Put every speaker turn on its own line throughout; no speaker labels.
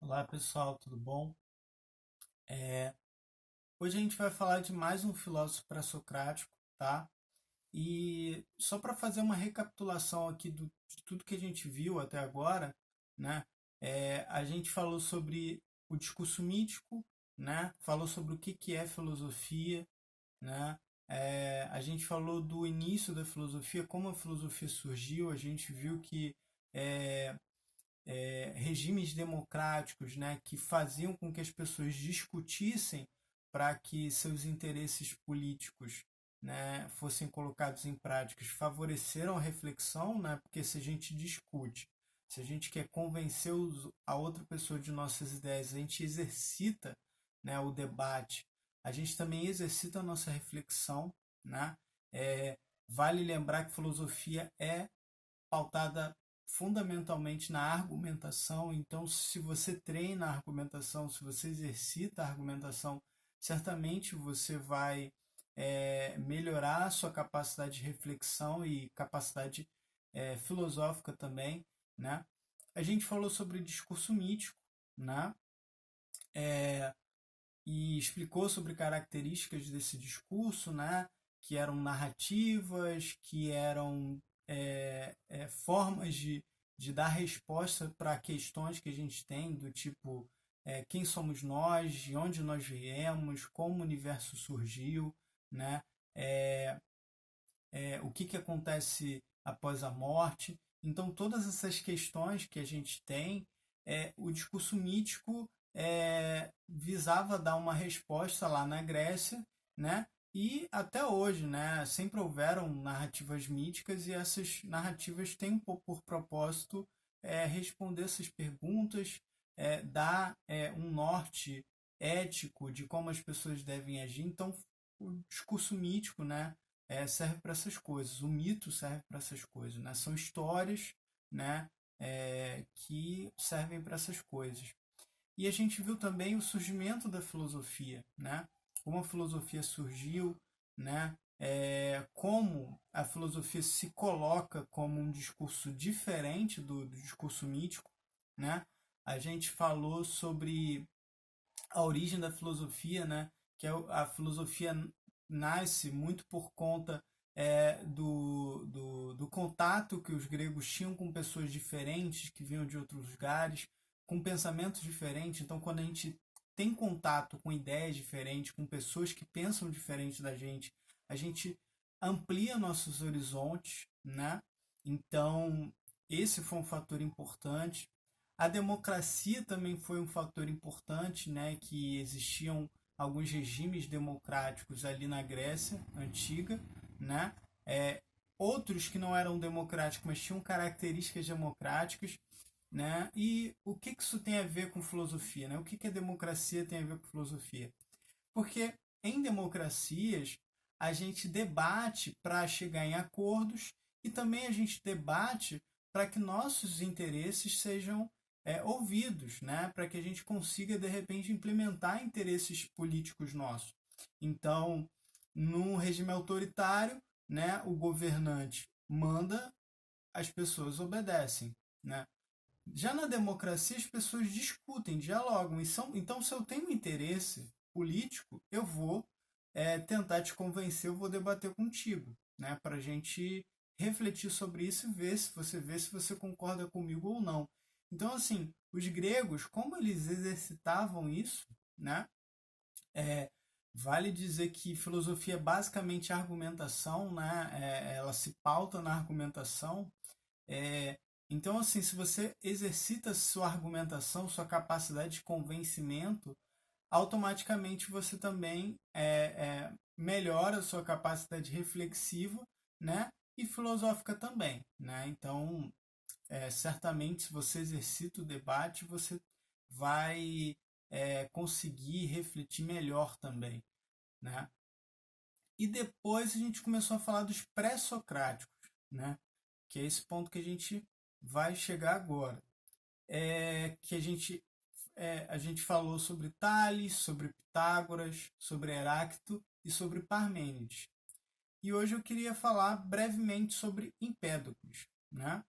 Olá pessoal, tudo bom? É, Hoje a gente vai falar de mais um filósofo pré-socrático, tá? E só para fazer uma recapitulação aqui de tudo que a gente viu até agora, né? A gente falou sobre o discurso mítico, né? Falou sobre o que é filosofia, né? A gente falou do início da filosofia, como a filosofia surgiu, a gente viu que é, regimes democráticos, né, que faziam com que as pessoas discutissem para que seus interesses políticos, né, fossem colocados em práticas, favoreceram a reflexão, né, porque se a gente discute, se a gente quer convencer a outra pessoa de nossas ideias, a gente exercita, né, o debate, a gente também exercita a nossa reflexão, né? É, Vale lembrar que filosofia é pautada fundamentalmente na argumentação. Então, se você treina a argumentação, se você exercita a argumentação, certamente você vai melhorar a sua capacidade de reflexão e capacidade filosófica também, né? A gente falou sobre discurso mítico, né? E explicou sobre características desse discurso, né? Que eram narrativas, que eram formas de dar resposta para questões que a gente tem, do tipo quem somos nós, de onde nós viemos, como o universo surgiu, né? É, o que acontece após a morte. Então, todas essas questões que a gente tem, o discurso mítico visava dar uma resposta lá na Grécia, né? E até hoje, né? Sempre houveram narrativas míticas e essas narrativas têm por propósito responder essas perguntas, dar um norte ético de como as pessoas devem agir. Então, o discurso mítico, né? Serve para essas coisas. O mito serve para essas coisas, né? São histórias, né? Que servem para essas coisas. E a gente viu também o surgimento da filosofia, né? Como a filosofia surgiu, né? Como a filosofia se coloca como um discurso diferente do discurso mítico, né? A gente falou sobre a origem da filosofia, né? Que a filosofia nasce muito por conta do contato que os gregos tinham com pessoas diferentes que vinham de outros lugares, com pensamentos diferentes. Então, quando a gente tem contato com ideias diferentes, com pessoas que pensam diferente da gente, a gente amplia nossos horizontes, né? Então, esse foi um fator importante. A democracia também foi um fator importante, né, que existiam alguns regimes democráticos ali na Grécia antiga, né, outros que não eram democráticos, mas tinham características democráticas, né, e o que isso tem a ver com filosofia, né, o que a democracia tem a ver com filosofia? Porque em democracias a gente debate para chegar em acordos e também a gente debate para que nossos interesses sejam ouvidos, né? Para que a gente consiga, de repente, implementar interesses políticos nossos. Então, num regime autoritário, né, o governante manda, as pessoas obedecem, né? Já na democracia, as pessoas discutem, dialogam. Então, se eu tenho um interesse político, eu vou tentar te convencer, eu vou debater contigo, né? Para a gente refletir sobre isso e ver se você concorda comigo ou não. Então, assim, os gregos, como eles exercitavam isso, né? É, Vale dizer que filosofia é basicamente argumentação, né? Ela se pauta na argumentação. é, então, assim, se você exercita sua argumentação, sua capacidade de convencimento, automaticamente você também melhora a sua capacidade reflexiva, né? E filosófica também, né? Então, certamente, se você exercita o debate, você vai conseguir refletir melhor também, né? E depois a gente começou a falar dos pré-socráticos, né? Que é esse ponto que a gente vai chegar agora. Que a gente falou sobre Tales, sobre Pitágoras, sobre Heráclito e sobre Parmênides. E hoje eu queria falar brevemente sobre Empédocles, né?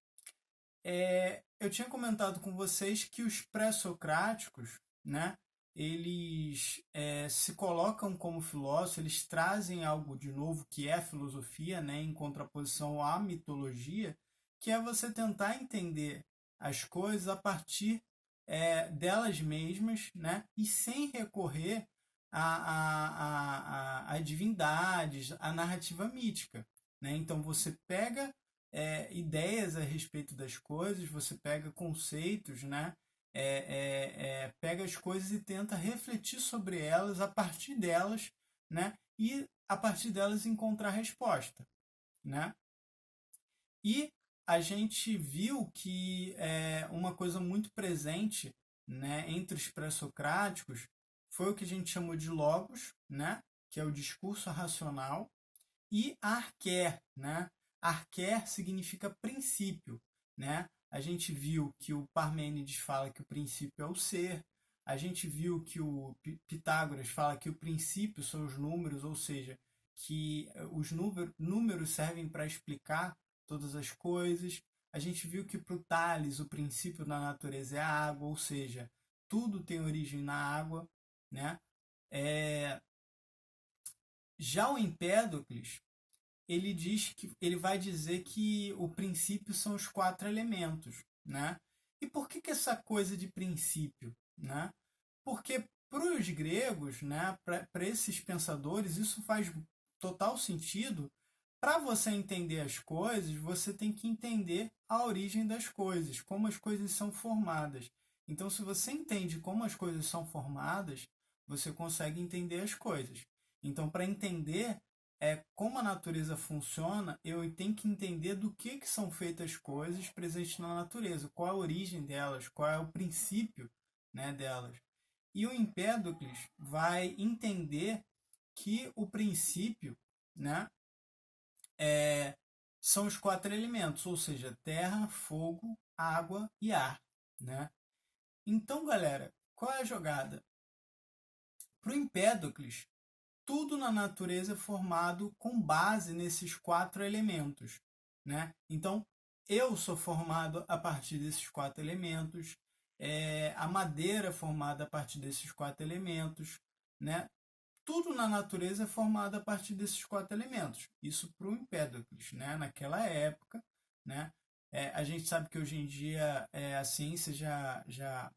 Eu tinha comentado com vocês que os pré-socráticos, né, eles se colocam como filósofos, eles trazem algo de novo que é a filosofia, né, em contraposição à mitologia, que é você tentar entender as coisas a partir delas mesmas, né, e sem recorrer a divindades, a narrativa mítica. Né? Então você pega ideias a respeito das coisas, você pega conceitos, né? Pega as coisas e tenta refletir sobre elas a partir delas, né? E a partir delas encontrar resposta, né? E a gente viu que uma coisa muito presente, né, entre os pré-socráticos foi o que a gente chamou de logos, né? Que é o discurso racional, e arqué, né? Arqué significa princípio, né? A gente viu que o Parmênides fala que o princípio é o ser, a gente viu que o Pitágoras fala que o princípio são os números, ou seja, que os números servem para explicar todas as coisas. A gente viu que para o Tales o princípio da natureza é a água, ou seja, tudo tem origem na água, né? É... Já o Empédocles, ele diz que ele vai dizer que o princípio são os quatro elementos, né? E por que essa coisa de princípio, né? Porque para os gregos, né, para esses pensadores, isso faz total sentido. Para você entender as coisas, você tem que entender a origem das coisas, como as coisas são formadas. Então, se você entende como as coisas são formadas, você consegue entender as coisas. Então, para entender como a natureza funciona, eu tenho que entender do que são feitas as coisas presentes na natureza, qual a origem delas, qual é o princípio, né, delas. E o Empédocles vai entender que o princípio, né, são os quatro elementos, ou seja, terra, fogo, água e ar. Né? Então, galera, qual é a jogada? Para o Empédocles, tudo na natureza é formado com base nesses quatro elementos. Né? Então, eu sou formado a partir desses quatro elementos, a madeira é formada a partir desses quatro elementos, né? Tudo na natureza é formado a partir desses quatro elementos. Isso para o Empédocles, né? Naquela época, né? A gente sabe que hoje em dia a ciência já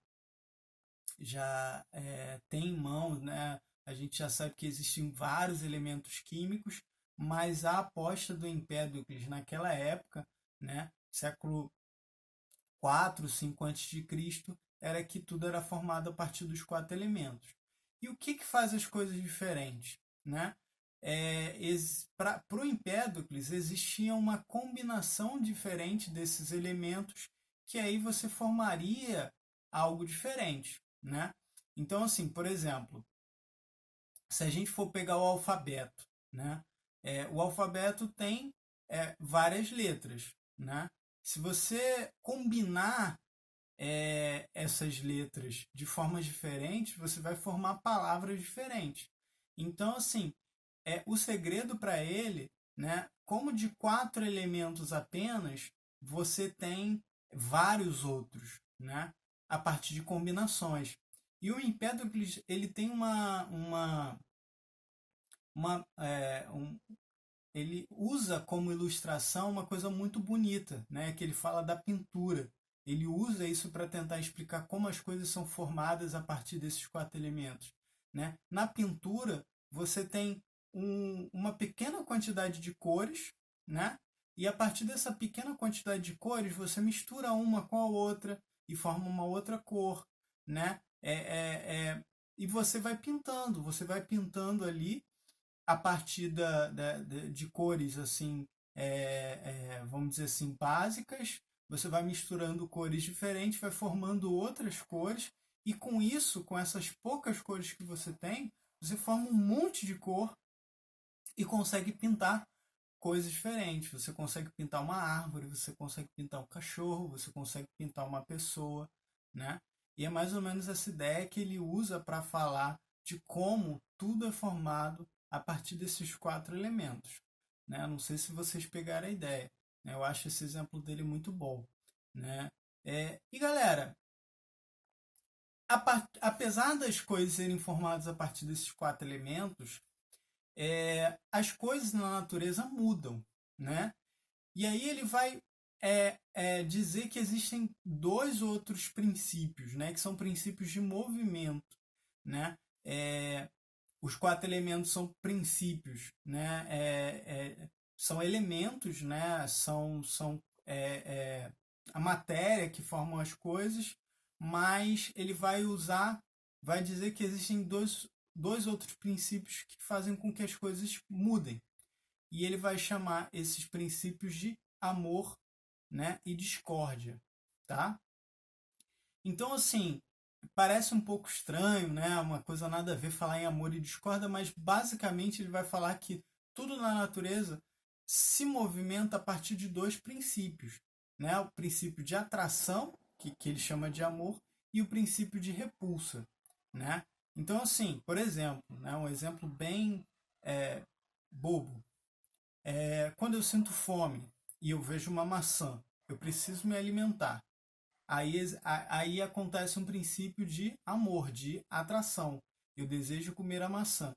tem em mãos, né? A gente já sabe que existem vários elementos químicos, mas a aposta do Empédocles naquela época, né? Século 4, 5 a.C., era que tudo era formado a partir dos quatro elementos. E o que faz as coisas diferentes? Né? Para o Empédocles existia uma combinação diferente desses elementos que aí você formaria algo diferente. Né? Então, assim, por exemplo, se a gente for pegar o alfabeto, né? O alfabeto tem várias letras. Né? Se você combinar essas letras de formas diferentes, você vai formar palavras diferentes. Então, assim, o segredo para ele, né, como de quatro elementos apenas, você tem vários outros, né, a partir de combinações. E o Empédocles, ele tem ele usa como ilustração uma coisa muito bonita, né, que ele fala da pintura. Ele usa isso para tentar explicar como as coisas são formadas a partir desses quatro elementos. Né? Na pintura, você tem uma pequena quantidade de cores, né? E a partir dessa pequena quantidade de cores, você mistura uma com a outra e forma uma outra cor. Né? E você vai pintando ali a partir de cores assim, vamos dizer assim, básicas. Você vai misturando cores diferentes, vai formando outras cores, e com isso, com essas poucas cores que você tem, você forma um monte de cor e consegue pintar coisas diferentes. Você consegue pintar uma árvore, você consegue pintar um cachorro, você consegue pintar uma pessoa, né? E é mais ou menos essa ideia que ele usa para falar de como tudo é formado a partir desses quatro elementos. Né? Não sei se vocês pegaram a ideia. Né? Eu acho esse exemplo dele muito bom. né? E galera, apesar das coisas serem formadas a partir desses 4 elementos, as coisas na natureza mudam, né? E aí ele vai dizer que existem 2 outros princípios, né? Que são princípios de movimento, né? Os 4 elementos são princípios, né? São elementos, né? São a matéria que formam as coisas, mas ele vai dizer que existem dois outros princípios que fazem com que as coisas mudem. E ele vai chamar esses princípios de amor, né, e discórdia, tá? Então, assim, parece um pouco estranho, né, uma coisa nada a ver falar em amor e discórdia, mas basicamente ele vai falar que tudo na natureza se movimenta a partir de 2 princípios, né? O princípio de atração, que ele chama de amor, e o princípio de repulsa, né? Então, assim, por exemplo, né, um exemplo bem bobo. Quando eu sinto fome e eu vejo uma maçã, eu preciso me alimentar. Aí acontece um princípio de amor, de atração. Eu desejo comer a maçã.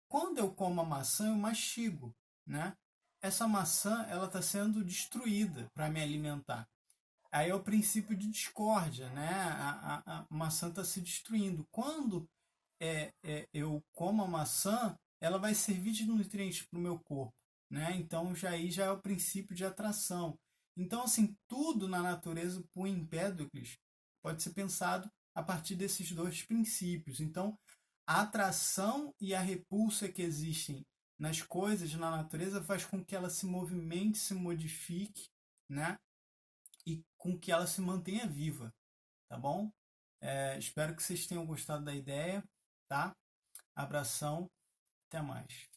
Quando eu como a maçã, eu mastigo, né? Essa maçã ela está sendo destruída para me alimentar. Aí é o princípio de discórdia, né? A maçã está se destruindo. Quando eu como a maçã, ela vai servir de nutriente para o meu corpo, né? Então aí já é o princípio de atração. Então, assim, tudo na natureza, por Empédocles, pode ser pensado a partir desses 2 princípios. Então, a atração e a repulsa que existem nas coisas, na natureza, faz com que ela se movimente, se modifique, né? E com que ela se mantenha viva, tá bom? Espero que vocês tenham gostado da ideia, tá? Abração, até mais.